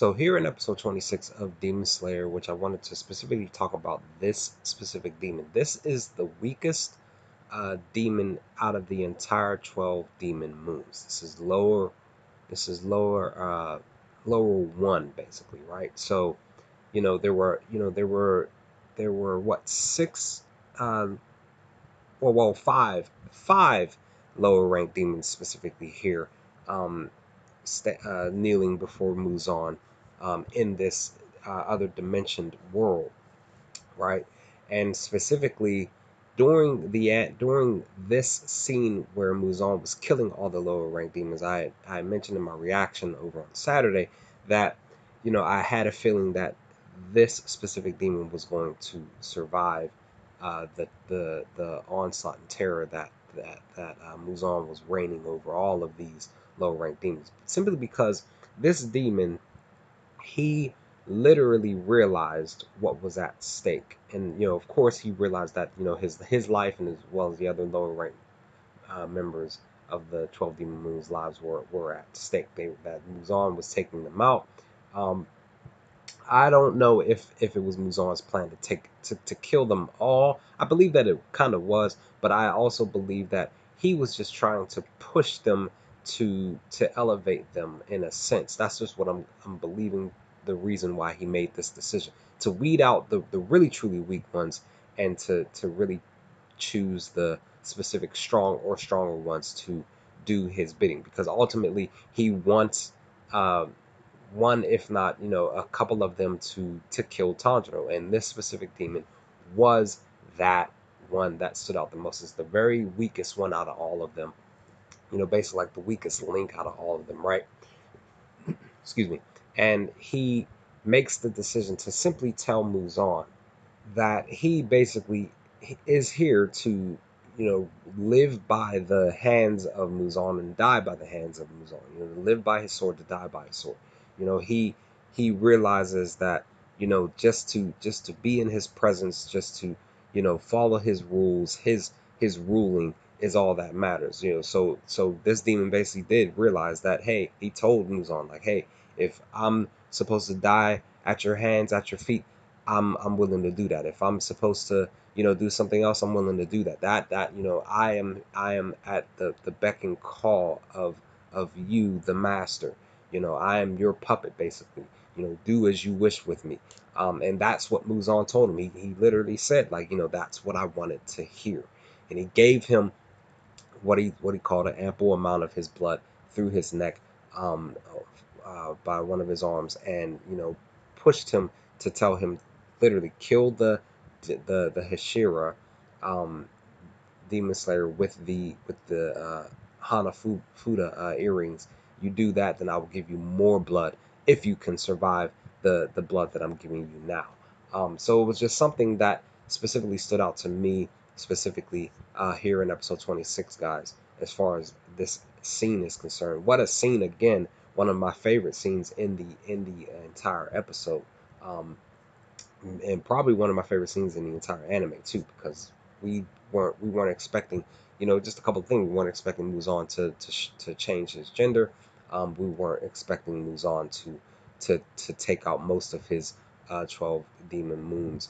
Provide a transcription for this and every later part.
So here in episode 26 of Demon Slayer, which I wanted to specifically talk about this specific demon. This is the weakest demon out of the entire 12 demon moons. This is lower one basically, right? So, there were what, six, five lower ranked demons specifically here, um, kneeling before Muzan, in this other dimensioned world, right? And specifically during this scene where Muzan was killing all the lower ranked demons, I mentioned in my reaction over on Saturday that I had a feeling that this specific demon was going to survive the onslaught and terror that Muzan was reigning over all of these low ranked demons, simply because this demon, he literally realized what was at stake. And of course he realized that his life, and as well as the other lower rank members of the 12 demon moons lives were at stake. That Muzan was taking them out. um, I don't know if it was Muzan's plan to kill them all. I believe that it kind of was, but I also believe that he was just trying to push them to elevate them in a sense. That's just what I'm believing, the reason why he made this decision, to weed out the really truly weak ones, and to really choose the specific strong or stronger ones to do his bidding, because ultimately he wants one, if not a couple of them to kill Tanjiro, and this specific demon was that one that stood out the most. It's the very weakest one out of all of them. Basically like the weakest link out of all of them, right? Excuse me. And he makes the decision to simply tell Muzan that he basically is here to, live by the hands of Muzan and die by the hands of Muzan. To live by his sword, to die by his sword. He realizes that just to be in his presence, just to follow his rules, his ruling is all that matters. So this demon basically did realize that, hey, he told Muzan, like, hey, if I'm supposed to die at your hands, at your feet, I'm willing to do that. If I'm supposed to do something else, I'm willing to do that. I am at the beck and call of you, the master. I am your puppet, basically. Do as you wish with me. And that's what Muzan told him. He literally said, like, that's what I wanted to hear. And he gave him what he called an ample amount of his blood through his neck, um, by one of his arms, and pushed him to tell him, literally, kill the Hashira, um, demon slayer, with the Hanafuda earrings. You do that, then I will give you more blood if you can survive the blood that I'm giving you now. So it was just something that specifically stood out to me, specifically here in episode 26, guys. As far as this scene is concerned, what a scene again! One of my favorite scenes in the entire episode. Um, and probably one of my favorite scenes in the entire anime too, because we weren't expecting, just a couple of things. We weren't expecting Muzan to change his gender. We weren't expecting Muzan to take out most of his 12 demon moons.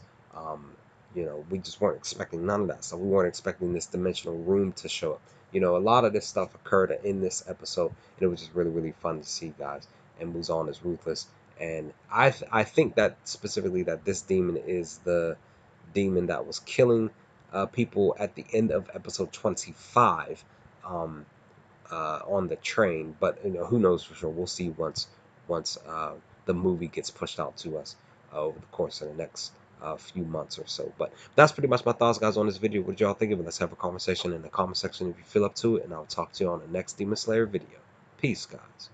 We just weren't expecting none of that. So we weren't expecting this dimensional room to show up. A lot of this stuff occurred in this episode, and it was just really, really fun to see, guys. And Muzan is ruthless, and I think that specifically that this demon is the demon that was killing people at the end of episode 25, um, on the train. But who knows for sure? We'll see once the movie gets pushed out to us over the course of the next few months or so. But that's pretty much my thoughts, guys, on this video. What did y'all think of it? Let's have a conversation in the comment section if you feel up to it, and I'll talk to you on the next Demon Slayer video. Peace, guys.